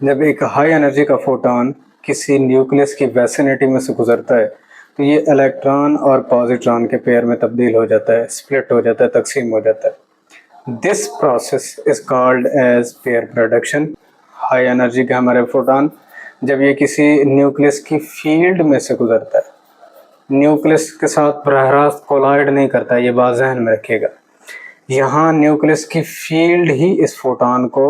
जब एक high energy का फोटॉन किसी न्यूक्लियस की वेसिनिटी में से गुजरता है तो ये इलेक्ट्रॉन और पॉजिट्रॉन के पेयर में तब्दील हो जाता है, स्प्लिट हो जाता है, तकसीम हो जाता है। This process is called as pair production. High energy का हमारे फोटॉन जब ये किसी न्यूक्लियस की फील्ड में से गुजरता है, न्यूक्लियस के साथ बराह रास्त कोलाइड नहीं करता, ये बात ज़हन में रखिएगा। यहाँ न्यूक्लियस की फील्ड ही इस फोटॉन को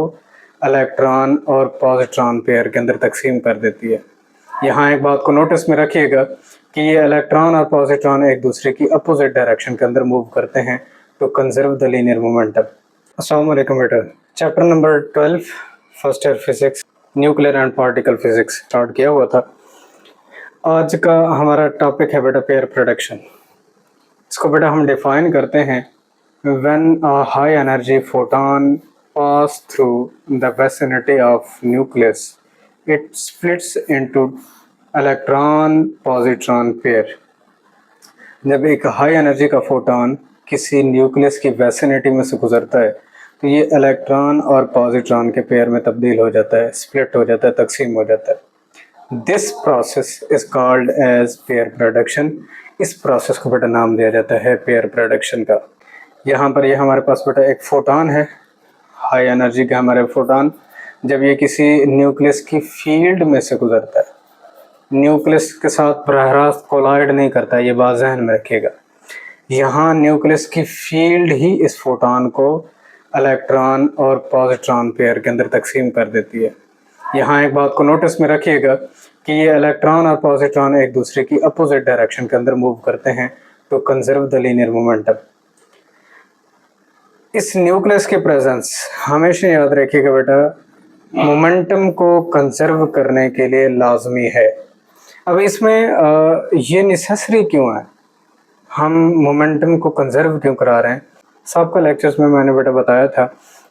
इलेक्ट्रॉन और पॉजिट्रॉन पेयर के अंदर तकसीम कर देती है। यहाँ एक बात को नोटिस में रखिएगा कि ये इलेक्ट्रॉन और पॉजिट्रॉन एक दूसरे की अपोजिट डायरेक्शन के अंदर मूव करते हैं to conserve the linear momentum. अस्सलाम वालेकुम बेटा, chapter number 12 first year physics nuclear and particle physics start किया हुआ था। आज का हमारा टॉपिक है बेटा पेयर प्रोडक्शन। इसको बेटा हम डिफाइन करते हैं when a high energy photon pass through the vicinity of nucleus, it splits into electron positron pair। जब एक हाई एनर्जी का फोटॉन किसी न्यूक्लियस की वेसिनिटी में से गुजरता है तो ये इलेक्ट्रॉन और पॉजिट्रॉन के पेयर में तब्दील हो जाता है, स्प्लिट हो जाता है, तकसीम हो जाता है। This process is called as pair production. इस प्रोसेस को बेटा नाम दिया जाता है पेयर प्रोडक्शन का। यहाँ पर ये हमारे पास बेटा एक फोटॉन है, हाई एनर्जी का हमारे फोटॉन जब ये किसी न्यूक्लियस की फील्ड में से गुजरता है, न्यूक्लियस के साथ बराह रास्त कोलाइड नहीं करता, ये बात ज़हन में रखिएगा। यहाँ न्यूक्लियस की फील्ड ही इस फोटॉन को इलेक्ट्रॉन और पॉजिट्रॉन पेयर के अंदर तकसीम कर देती है। यहाँ एक बात को नोटिस में रखिएगा कि ये इलेक्ट्रॉन और पॉजिट्रॉन एक दूसरे की अपोजिट डायरेक्शन के अंदर मूव करते हैं to conserve the linear momentum. इस न्यूक्लियस के प्रेजेंस हमेशा याद रखिएगा बेटा, मोमेंटम को कंजर्व करने के लिए लाजमी है। अब इसमें ये नेसेसरी क्यों है, हम मोमेंटम को कंजर्व क्यों करा रहे हैं? सबका लेक्चर्स में मैंने बेटा बताया था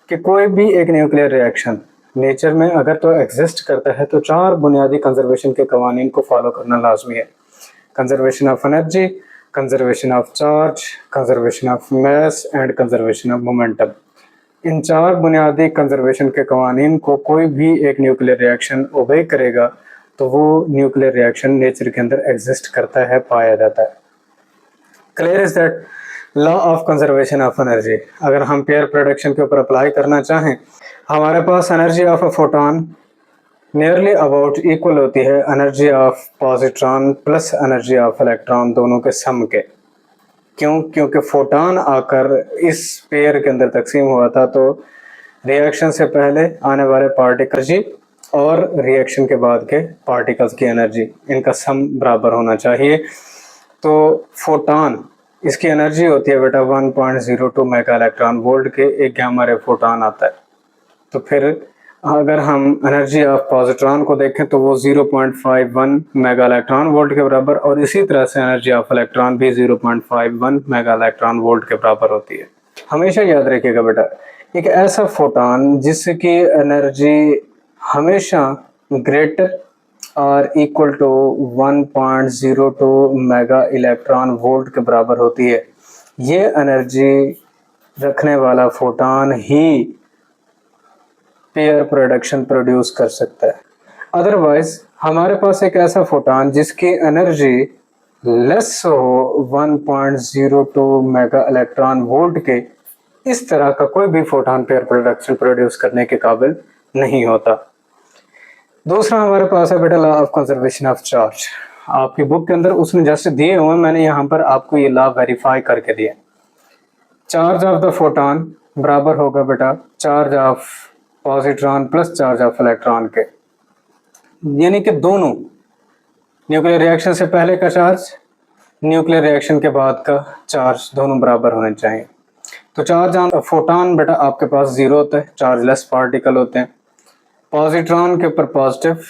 कि कोई भी एक न्यूक्लियर रिएक्शन नेचर में अगर तो एग्जिस्ट करता है तो 4 बुनियादी कंजर्वेशन के कवानीन को फॉलो करना लाजमी है। Conservation of energy, conservation of charge, conservation of mass and conservation of momentum. इन 4 बुनियादी कंजर्वेशन के कवानीन को कोई भी एक न्यूक्लियर रिएक्शन ओबे करेगा तो वो न्यूक्लियर रिएक्शन नेचर के अंदर एग्जिस्ट करता है, पाया जाता है। Clear is that law of conservation of energy अगर हम पेयर प्रोडक्शन के ऊपर अप्लाई करना चाहें, हमारे पास energy of a photon nearly about equal होती है energy of positron plus energy of electron दोनों के सम के। क्यों? क्योंकि फोटॉन आकर इस पेयर के अंदर तकसीम हुआ था तो रिएक्शन से पहले आने वाले पार्टिकल जी और रिएक्शन के बाद के पार्टिकल्स की एनर्जी, इनका सम बराबर होना चाहिए। तो फोटॉन इसकी एनर्जी होती है बेटा 1.02 मेगा इलेक्ट्रॉन वोल्ट के एक गामा रे फोटॉन आता है। तो फिर अगर हम एनर्जी ऑफ पॉजिट्रॉन को देखें तो वो 0.51 मेगा इलेक्ट्रॉन वोल्ट के बराबर, और इसी तरह से एनर्जी ऑफ इलेक्ट्रॉन भी 0.51 मेगा इलेक्ट्रॉन वोल्ट के बराबर होती है। हमेशा याद रखिएगा बेटा, एक ऐसा फोटॉन जिसकी एनर्जी हमेशा ग्रेटर और equal to 1.02 mega electron volt के बराबर होती है, ये एनर्जी रखने वाला फोटॉन ही पेयर प्रोडक्शन प्रोड्यूस कर सकता है। अदरवाइज हमारे पास एक ऐसा फोटॉन जिसकी एनर्जी लेस हो 1.02 मेगा इलेक्ट्रॉन वोल्ट के, इस तरह का कोई भी फोटॉन पेयर प्रोडक्शन प्रोड्यूस करने के काबिल नहीं होता। दूसरा हमारे पास है बेटा law of conservation of charge. आपकी बुक के अंदर उसने जस्ट दिए हुए, मैंने यहाँ पर आपको ये लॉ वेरीफाई करके दिया। चार्ज ऑफ द फोटॉन बराबर होगा बेटा charge of positron plus charge of electron के, यानी कि दोनों न्यूक्लियर रिएक्शन से पहले का चार्ज, न्यूक्लियर रिएक्शन के बाद का चार्ज दोनों बराबर होने चाहिए। तो चार्ज ऑन फोटॉन बेटा आपके पास 0 होता है, चार्जलेस पार्टिकल होते हैं। पॉजिट्रॉन के ऊपर पॉजिटिव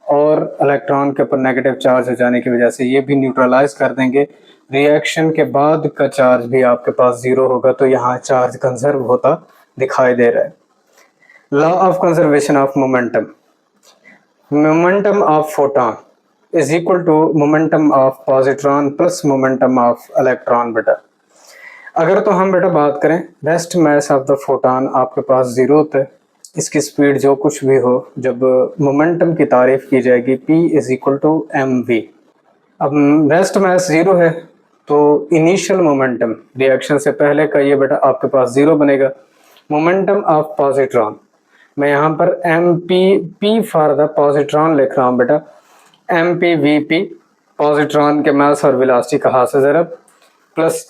और इलेक्ट्रॉन के ऊपर नेगेटिव चार्ज हो जाने की वजह से ये भी न्यूट्रलाइज कर देंगे। रिएक्शन के बाद का चार्ज भी आपके पास 0 होगा, तो यहाँ चार्ज कंजर्व होता दिखाई दे रहा है। Law of conservation of momentum, momentum of photon is equal to momentum of positron plus momentum of electron. बेटा अगर तो हम बेटा बात करें rest mass of the photon आपके पास 0 होता है, इसकी स्पीड जो कुछ भी हो, जब मोमेंटम की तारीफ की जाएगी P is equal to mv। अब रेस्ट मास जीरो है तो इनिशियल मोमेंटम रिएक्शन से पहले का ये बेटा आपके पास जीरो बनेगा। मोमेंटम ऑफ पॉजिट्रॉन, मैं यहाँ पर p फॉर द पॉजिट्रॉन लिख रहा हूँ बेटा, mp/v पॉजिट्रॉन के मास और वेलोसिटी का हाथ से ज़रब plus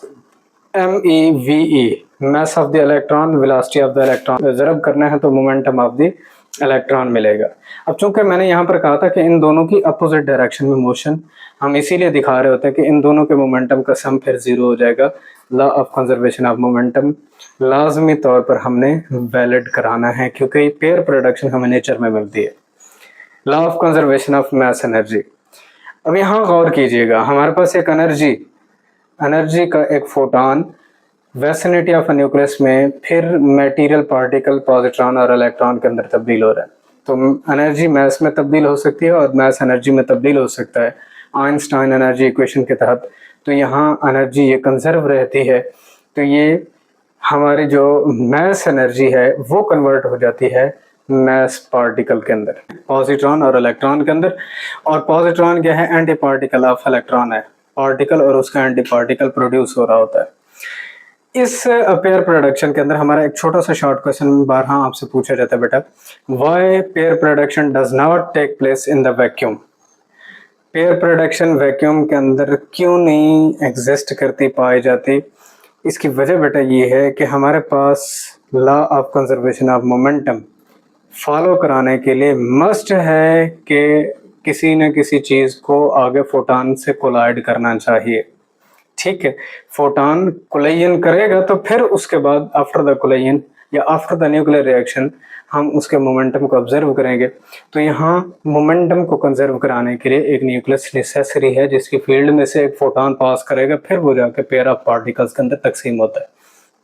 MeVe mass of the electron, velocity of the electron ज़रब करना है तो मोमेंटम ऑफ द इलेक्ट्रॉन मिलेगा। अब चूंकि मैंने यहाँ पर कहा था कि इन दोनों की अपोजिट डायरेक्शन में मोशन, हम इसीलिए दिखा रहे होते हैं कि इन दोनों के मोमेंटम का सम फिर जीरो हो जाएगा। Law of conservation of momentum लाजमी तौर पर हमने वैलिड कराना है क्योंकि पेयर प्रोडक्शन हमें नेचर में मिलती है। Law of conservation of mass energy, अब यहाँ गौर कीजिएगा, हमारे पास एक एनर्जी का एक फोटोन वेसिनिटी ऑफ न्यूक्लियस में फिर मटेरियल पार्टिकल पॉजिट्रॉन और इलेक्ट्रॉन के अंदर तब्दील हो रहा है, तो एनर्जी मास में तब्दील हो सकती है और मास एनर्जी में तब्दील हो सकता है आइंस्टाइन एनर्जी इक्वेशन के तहत। तो यहाँ एनर्जी ये कंजर्व रहती है, तो ये हमारी जो मास एनर्जी है वो कन्वर्ट हो जाती है मास पार्टिकल के अंदर, पॉजिट्रॉन और इलेक्ट्रॉन के अंदर। और पॉजिट्रॉन क्या है, एंटी पार्टिकल ऑफ इलेक्ट्रॉन है, पार्टिकल और उसका एंटी पार्टिकल प्रोड्यूस हो रहा होता है। इस पेयर प्रोडक्शन के अंदर हमारा एक छोटा सा शॉर्ट क्वेश्चन बारहा आपसे पूछा जाता है बेटा, why pair production does not take place in the vacuum. Pair production vacuum के अंदर क्यों नहीं एग्जिस्ट करती, पाई जाती? इसकी वजह बेटा ये है कि हमारे पास law of conservation of momentum follow कराने के लिए मस्ट है कि किसी न किसी चीज़ को आगे फोटॉन से कोलाइड करना चाहिए। ठीक है, फोटॉन कोलाइजन करेगा तो फिर उसके बाद आफ्टर द कोलाइजन या आफ्टर द न्यूक्लियर रिएक्शन हम उसके मोमेंटम को ऑब्जर्व करेंगे। तो यहाँ मोमेंटम को कंजर्व कराने के लिए एक न्यूक्लियस नेसेसरी है जिसकी फील्ड में से एक फोटॉन पास करेगा, फिर वो जाके पेयर ऑफ पार्टिकल्स के अंदर तकसीम होता है।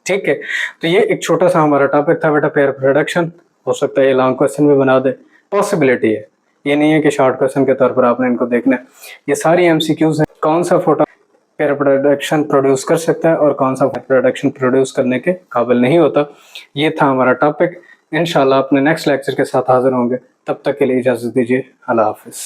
ठीक है, तो ये एक छोटा सा हमारा टॉपिक था बेटा, पेयर प्रोडक्शन। हो सकता है ये लॉन्ग क्वेश्चन भी बना दे, पॉसिबिलिटी है, ये नहीं है कि शॉर्ट क्वेश्चन के तौर पर आपने इनको देखना है। ये सारी MCQs हैं, कौन सा फोटोन पेयर प्रोडक्शन प्रोड्यूस कर सकता है और कौन सा प्रोडक्शन प्रोड्यूस करने के काबिल नहीं होता। ये था हमारा टॉपिक। इंशाल्लाह अपने नेक्स्ट लेक्चर के साथ हाजिर होंगे, तब तक के लिए इजाज़त दीजिए। अल्लाह हाफिज़।